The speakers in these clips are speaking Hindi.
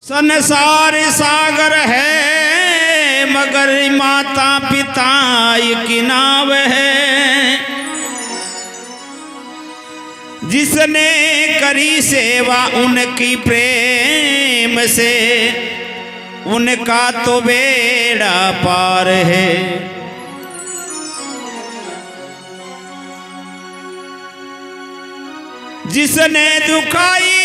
संसार सागर है मगर माता पिता की नाव है। जिसने करी सेवा उनकी प्रेम से उनका तो बेड़ा पार है। जिसने दुखाई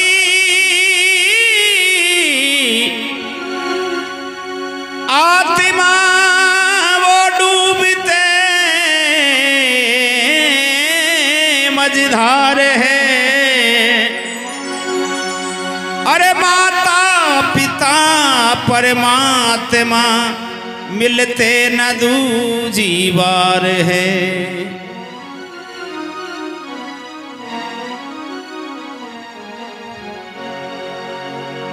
आत्मा वो डूबते मझधार है। अरे माता पिता परमात्मा मिलते न दूजी बार है।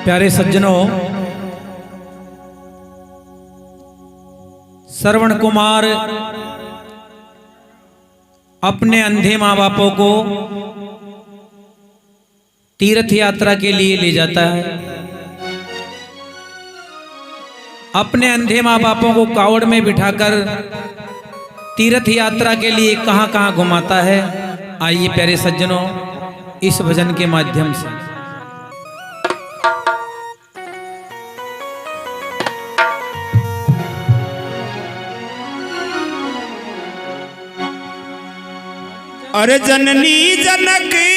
प्यारे सज्जनों, श्रवण कुमार अपने अंधे माँ बापों को तीर्थ यात्रा के लिए ले जाता है। अपने अंधे माँ बापों को कावड़ में बिठाकर तीर्थ यात्रा के लिए कहां कहां घुमाता है। आइए प्यारे सज्जनों, इस भजन के माध्यम से अरे जननी जनकी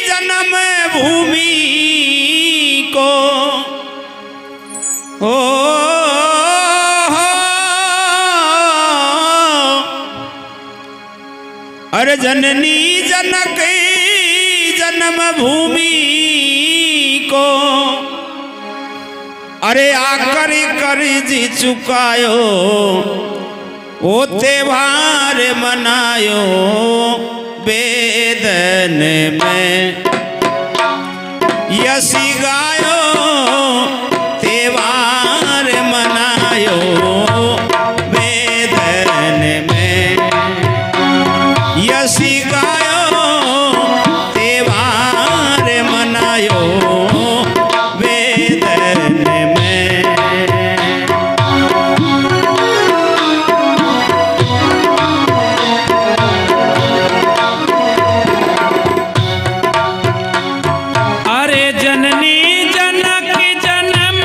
जन्म भूमि को हो अरे जननी जनकी जन्म भूमि को अरे आकर कर जी चुकायो ओ त्योहार मनायो वेदन में यसी गायो त्योहार मनायो वेदन में यसी गायो त्योहार मनायो वेदन में। जननी जनक जन्म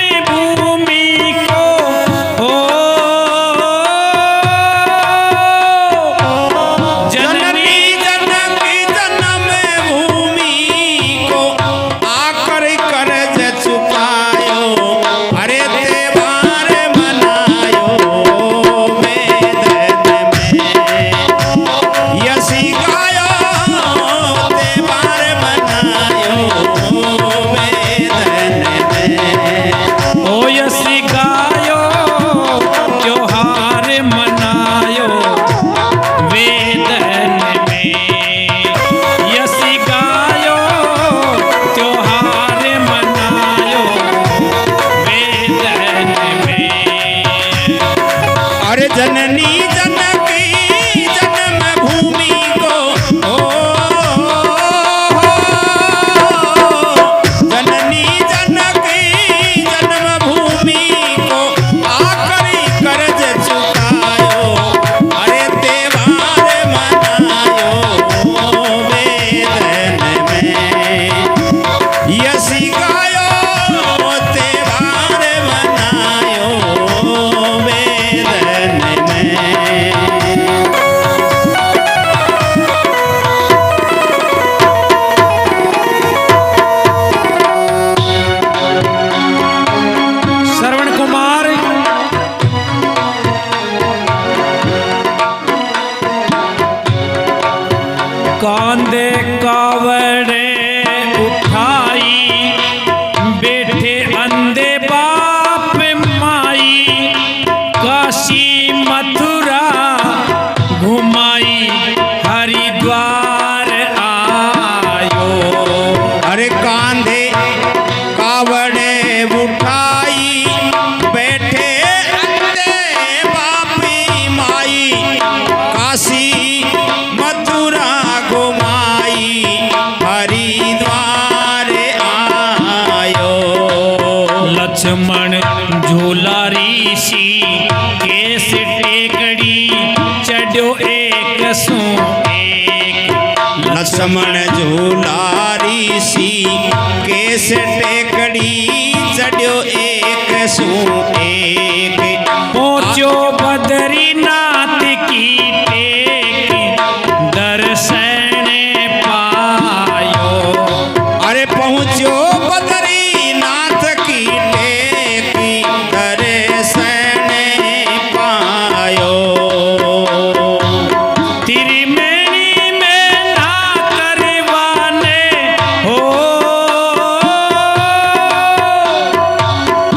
लक्ष्मण झूला ऋषि केस टेकड़ी चढ़ो एक सू एक। लक्ष्मण झूला ऋषि केस टेकड़ी चढ़ो एक सू एक। पहुँचो बद्रीनाथ की टेक दर्शन पायो। अरे पहुँचो बद्रीनाथ की टेकी दर्शन पायो। त्रिवेणी में ना करवाने हो।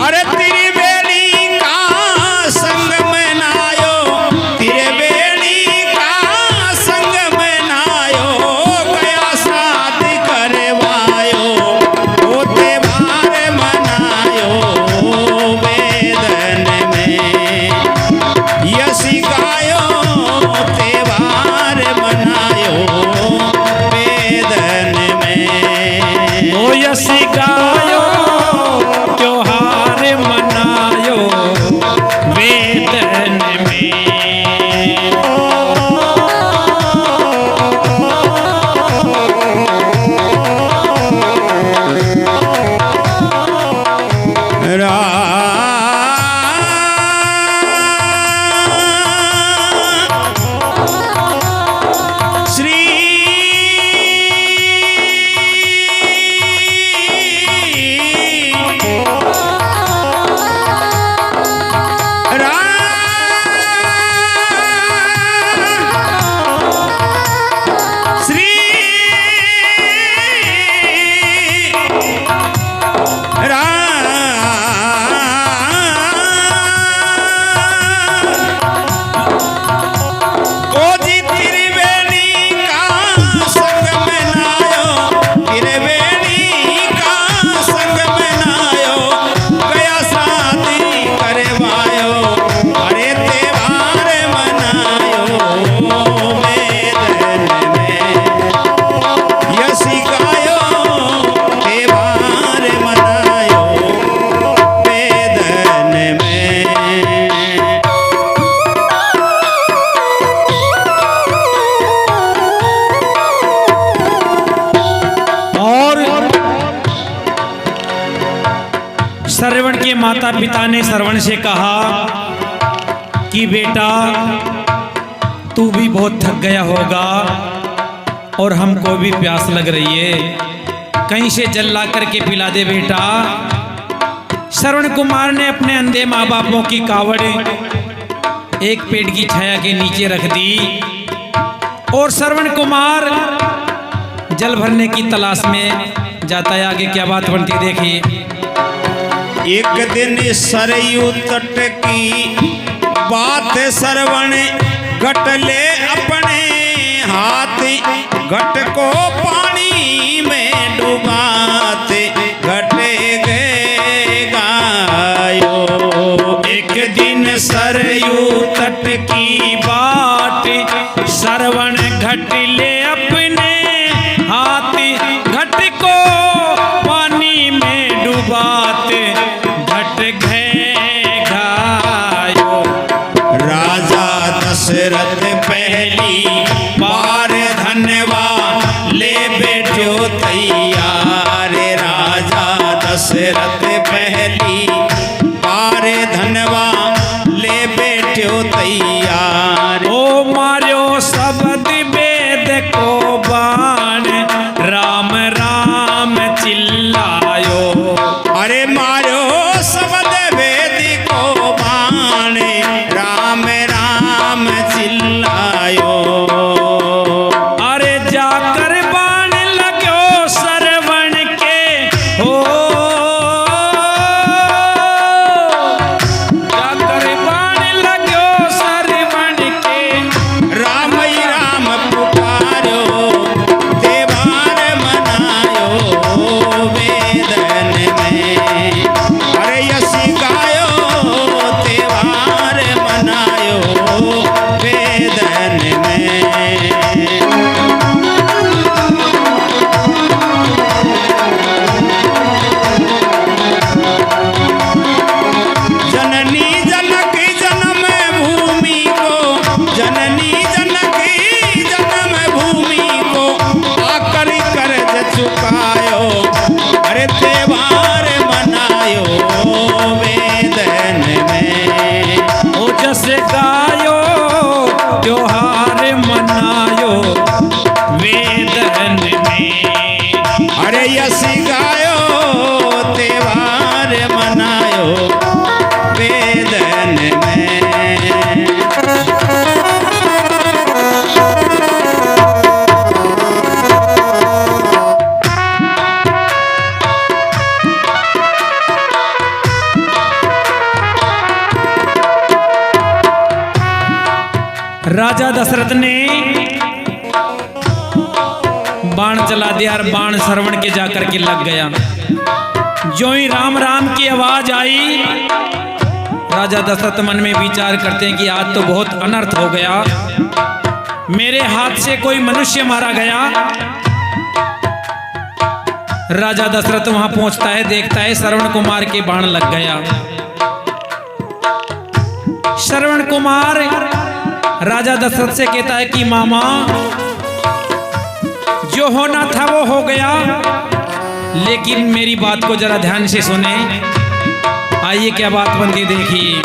अरे त्रिवेणी का संग में नायो, त्रिवेणी का संग में नायो, गया शादी करवायो, ओ त्योहार मनायो वेदन में। यसी गायो त्योहार मनायो वेदन में। ओ यश गायो त्योहार मनायो वेदन में। श्री श्री ओ जी त्रिवेणी का संग में नायो, त्रिवेणी का संग में नायो, गया शादी करवायो, अरे त्योहार मनायो वेदन में। यसी गायो त्योहार मनायो वेदन में। और श्रवण के माता पिता ने श्रवण से कहा कि बेटा तू भी बहुत थक गया होगा और हमको भी प्यास लग रही है, कहीं से जल ला करके पिला दे बेटा। श्रवण कुमार ने अपने अंधे माँ बापों की कावड़ एक पेड़ की छाया के नीचे रख दी और श्रवण कुमार जल भरने की तलाश में जाता है। आगे क्या बात बनती देखिए। एक दिन सरयू तट की बात श्रवण घट ले अपने हाथ, घट को पानी में डुबाते घट गए गायो। एक दिन सरयू तट की बाट श्रवण घट ले अपने हाथ, घट को पानी में डुबाते घट गए घायो। राजा दशरथ पहली बार धनवा ले बैठो तैयार। राजा दशरथ पहली बार धनवा ले बैठो तैयार। ओ मार्यो शब्द वेद को बाण राम राम चिल्लायो। अरे मारो शब्द वेद को बाण राम राम चिल्लायो। अरे जाकर बाण लगो श्रवण के हो। राजा दशरथ ने बाण चला दिया और बाण श्रवण के जाकर के लग गया। जो ही राम राम की आवाज आई, राजा दशरथ मन में विचार करते हैं कि आज तो बहुत अनर्थ हो गया, मेरे हाथ से कोई मनुष्य मारा गया। राजा दशरथ वहां पहुंचता है, देखता है श्रवण कुमार के बाण लग गया। श्रवण कुमार राजा दशरथ से कहता है कि मामा, जो होना था वो हो गया, लेकिन मेरी बात को जरा ध्यान से सुने। आइए क्या बात बनती देखिए।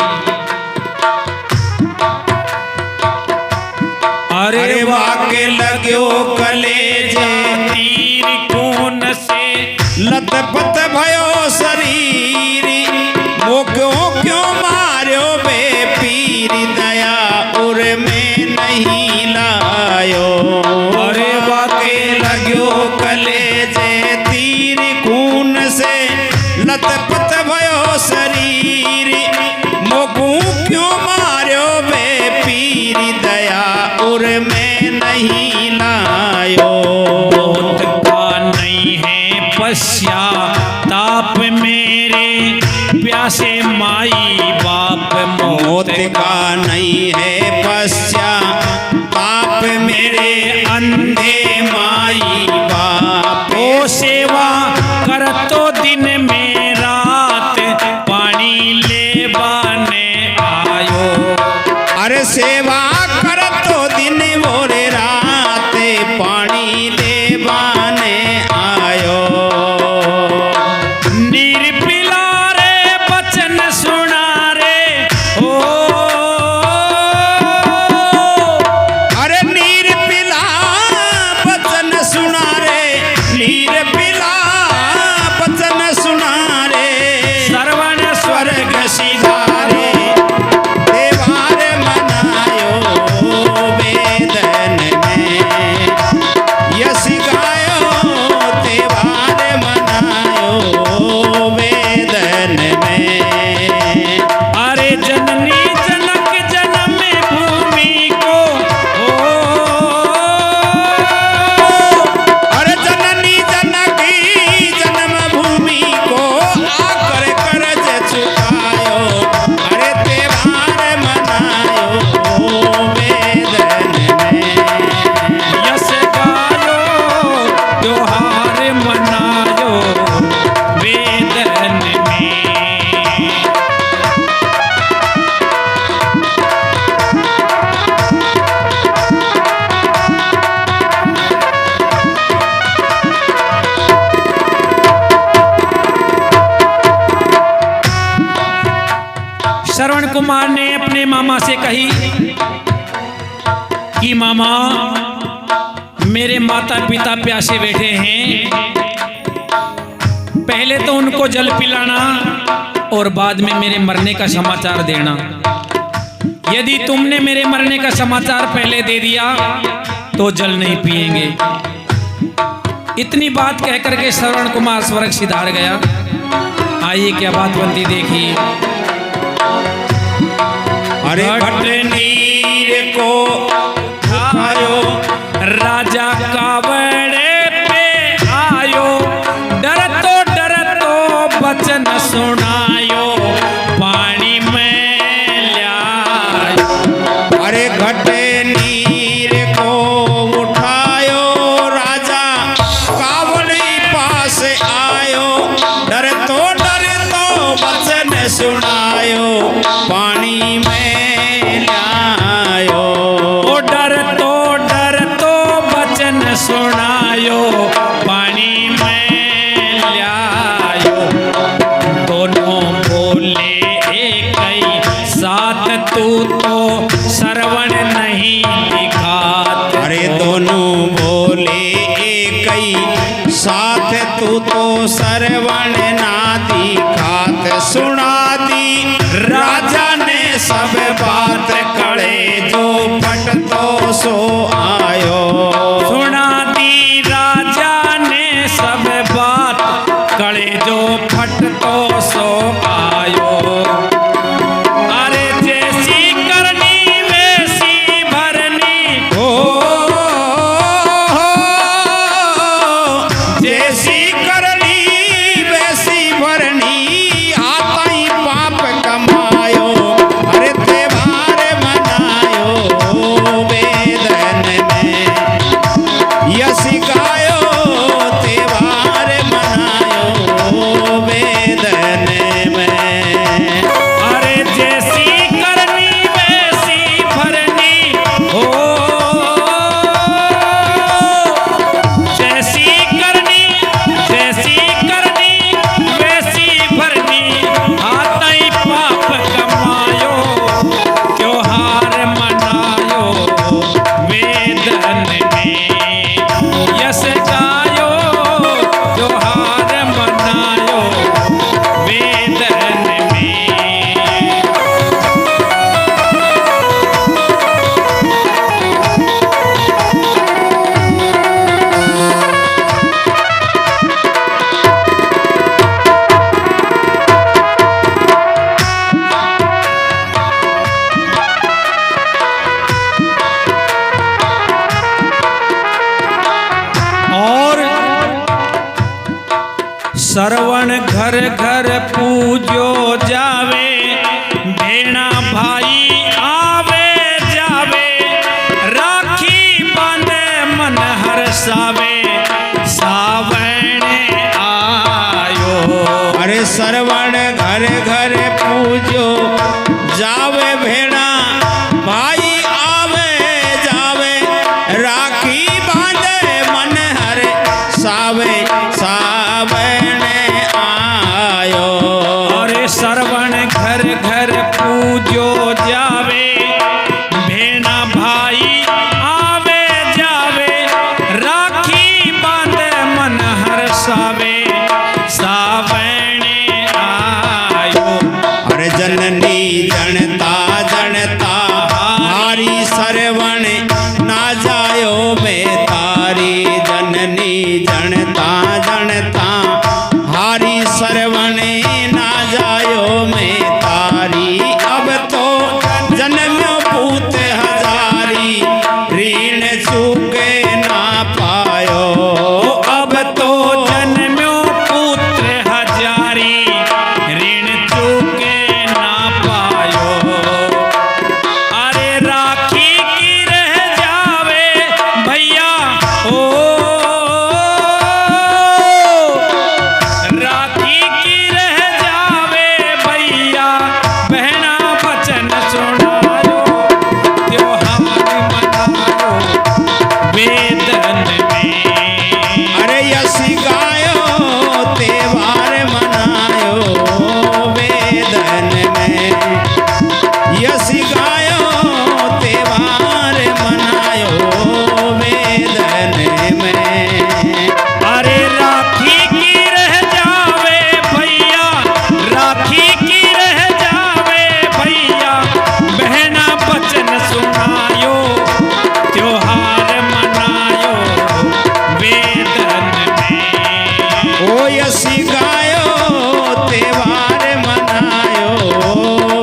अरे वाके लगो कलेजे तीर खून से लतपत भयो शरीर, वो क्यों मार्यो बे पीर, दया उर में नहीं लायो। अरे वाके लगो कलेजे तीर खून से लतपत भयो शरीर, मोकू क्यों मार्यो बे पीर, दया उर में नहीं लायो। मौत का नहीं है पश्चाताप मेरे प्यासे माई बाप, मौत का नहीं है पश्चाताप मेरे अंधे माई बाप। ओ सेवा कर तो दिन में रात, पानी ले बाने आयो। अरे सेवा कर तो दिन मोरे रात, पानी ले बाने आयो। निर्पिला रे बचन सुना रे, ओ अरे नीर पिला बचन सुना रे, नीर पिला बचन सुना रे, श्रवण स्वर्ग सिधारे देवार मनायो वेदन में, यश गायो देवार मनायो वेदन में। अरे जननी जनक जन्म भूमि को, ओ अरे जननी जनकी जन्म भूमि को, आकर करज चुकायो, अरे त्योहार मनायो वेदन में। यश गायो त्योहार मनायो वेदन में। श्रवण कुमार ने अपने मामा से कही कि मामा, मेरे माता पिता प्यासे बैठे हैं, पहले तो उनको जल पिलाना और बाद में मेरे मरने का समाचार देना। यदि तुमने मेरे मरने का समाचार पहले दे दिया तो जल नहीं पिएंगे। इतनी बात कह करके श्रवण कुमार स्वर्ग सिधार गया। आइए क्या बात बनती देखिए। अरे भट नीर को उठायो, राजा कावड़े पे आयो, डर तो बचन सुनायो, पानी में ल्यायो। अरे घटे नीर को उठायो, राजा कावड़ी पास आयो, डर तो वचन सुनायो, पानी में लायो। ओ डर तो बचन सुनायो, पानी में ल्यायो। दोनों बोले एक ही साथ, तू तो श्रवण नहीं दिखात। अरे दोनों बोले एक ही साथ, तू तो श्रवण ना दिखात। सुना दी राजा ने सब बात, कड़े जो फट तो सो आयो। सुना दी राजा ने सब बात, कड़े जो फट तो सो आयो। अरे जैसी करनी वैसी भर घर पूजो जावे, भेणा भाई आवे जावे, राखी बांधे मन हरसावे, सावण आयो। अरे सरवण घर घर पूजो जावे, भेड़ा भाई आवे जावे, राखी बांधे मन हर सावे, सावण आयो। अरे सरवण घर घर पूजो जावे, भेणा भाई आवे जावे, राखी बांधे मन हरसावे, सावण आयो। अरे जननी जनता जनता हारी सरवण ना जायो में तारी, जननी जनता जनता हारी सरवण ना जायो में तारी। अब तो जन्म्यो पूत हजारी, ऋण चूके ना पायो। अब तो जन्म्यो पुत्र हजारी, ऋण चूके ना पायो। अरे राखी की रह जावे भैया ओ, राखी की रह जावे भैया, बहना वचन सुनायो, त्योहार मनायो वेदन में। अरे यसी गायो त्योहार मनायो वेदन में, यसी गायो त्योहार मनायो वेदन में। अरे राखी की रह जावे भैया, राखी की रह जावे भैया, बहना वचन सुनायो, त्योहार मनायो वेदन में। ओ यसी गायो त्योहार मनायो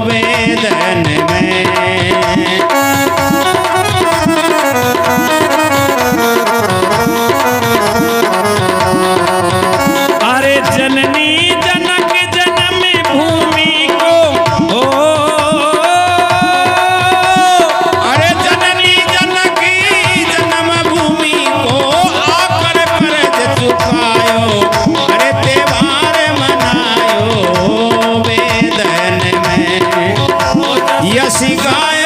वेदन में। अरे जननी जनक जन्म भूमि को हो, अरे जननी जनक जन्म भूमि को आकर कर्ज चुकायो, अरे त्योहार मनायो वेदन में। यसी गाय